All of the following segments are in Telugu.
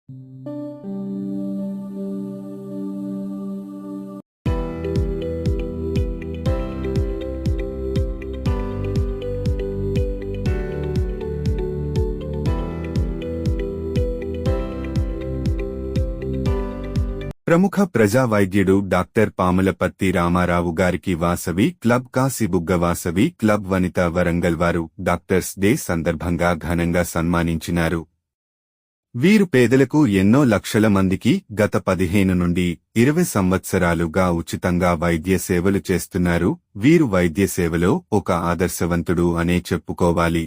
ప్రముఖ ప్రజా వైద్యుడు డాక్టర్ పాములపర్తి రామారావు గారికి వాసవి క్లబ్ కాశీబుగ్గ వాసవి క్లబ్ వనిత వరంగల్ వారు డాక్టర్స్ డే సందర్భంగా ఘనంగా సన్మానించినారు. వీరు పేదలకు ఎన్నో లక్షల మందికి గత 15 నుండి 20 సంవత్సరాలుగా ఉచితంగా వైద్య సేవలు చేస్తున్నారు. వీరు వైద్య సేవలో ఒక ఆదర్శవంతుడు అనే చెప్పుకోవాలి.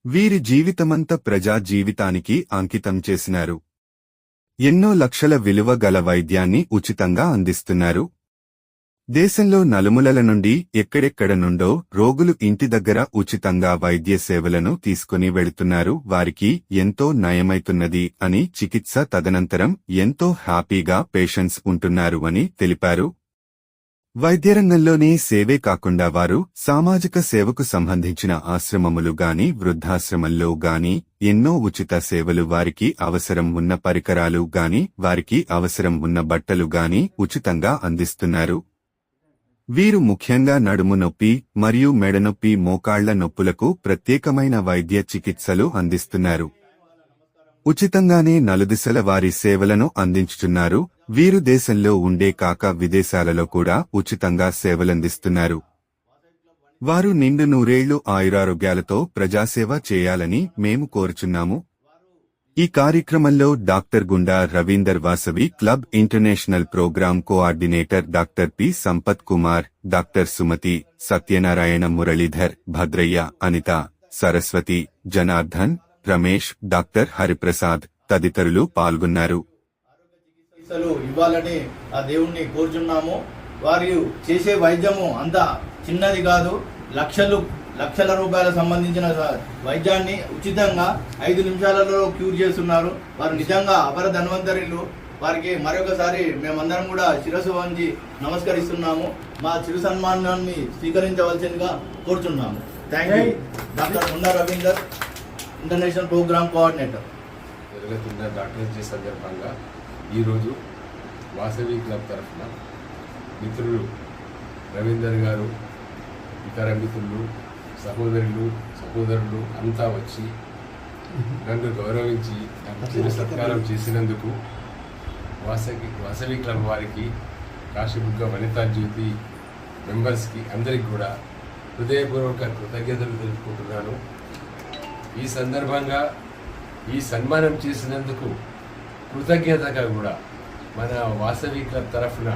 వీరి జీవితమంతా ప్రజా జీవితానికి అంకితం చేసినారు. ఎన్నో లక్షల విలువ గల వైద్యాన్ని ఉచితంగా అందిస్తున్నారు. దేశంలో నలుమూలల నుండి ఎక్కడెక్కడ నుండో రోగులు ఇంటి దగ్గర ఉచితంగా వైద్య సేవలను తీసుకుని వెళుతున్నారు. వారికి ఎంతో నయమైతున్నది అని, చికిత్స తదనంతరం ఎంతో హ్యాపీగా పేషెంట్స్ ఉంటున్నారు అని తెలిపారు. వైద్యరంగంలోనే సేవే కాకుండా వారు సామాజిక సేవకు సంబంధించిన ఆశ్రమములు గాని, వృద్ధాశ్రమంలో గాని ఎన్నో ఉచిత సేవలు, వారికి అవసరం ఉన్న పరికరాలు గాని, వారికి అవసరం ఉన్న బట్టలు గాని ఉచితంగా అందిస్తున్నారు. వీరు ముఖ్యంగా నడుము నొప్పి మరియు మెడనొప్పి, మోకాళ్ల నొప్పులకు ప్రత్యేకమైన వైద్య చికిత్సలు అందిస్తున్నారు. ఉచితంగానే నలుదిశల వారి సేవలను అందించుతున్నారు. వీరు దేశంలో ఉండే కాక విదేశాలలో కూడా ఉచితంగా సేవలందిస్తున్నారు. వారు నిండు నూరేళ్లు ఆయురారోగ్యాలతో ప్రజాసేవ చేయాలని మేము కోరుచున్నాము. ఈ కార్యక్రమంలో doctor Gunda Ravinder, Vasavi club international programme coordinator doctor P Sampath Kumar, doctor Sumathi, Satyanarayana, Muralidhar, Bhadraiah, Anitha, Saraswathi, Janardhan, Ramesh, doctor Hariprasad తదితరులు పాల్గొన్నారు. ఇవ్వాలని ఆ దేవుణ్ణి కోరుచున్నాము. వారు చేసే వైద్యము అంత చిన్నది కాదు. లక్షల రూపాయల సంబంధించిన వైద్యాన్ని ఉచితంగా 5 నిమిషాలలో క్యూర్ చేస్తున్నారు. వారు నిజంగా అపర ధన్వంతరులు. వారికి మరొకసారి మేమందరం కూడా శిరస్సు వంచి నమస్కరిస్తున్నాము. మా చిరు సన్మానాన్ని స్వీకరించవలసిందిగా కోరుచున్నాము. Thank you. Doctor Gunda Ravinder, international programme coordinator. జరుగుతున్న డాక్టర్స్ డే సందర్భంగా ఈరోజు వాసవి క్లబ్ తరఫున మిత్రులు రవీందర్ గారు, ఇతర మిత్రులు, సహోదరులు అంతా వచ్చి నన్ను గౌరవించి నాకు సత్కారం చేసినందుకు వాసవి క్లబ్ వారికి, కాశీబుగ్గ వనితా జ్యోతి మెంబర్స్కి అందరికి కూడా హృదయపూర్వక కృతజ్ఞతలు తెలుపుకుంటున్నాను. ఈ సందర్భంగా ఈ సన్మానం చేసినందుకు కృతజ్ఞతగా కూడా మన వాసవి క్లబ్ తరఫున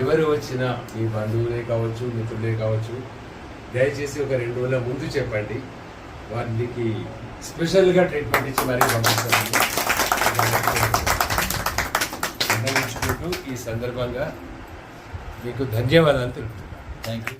ఎవరు వచ్చినా, మీ బంధువులే కావచ్చు, మిత్రులే కావచ్చు, దయచేసి ఒక 2 రోజుల ముందు చెప్పండి. వారికి స్పెషల్గా ట్రీట్మెంట్ ఇచ్చి మరీ పంపిస్తాను. ఈ సందర్భంగా మీకు ధన్యవాదాలు తెలుపుతున్నాను. Thank you.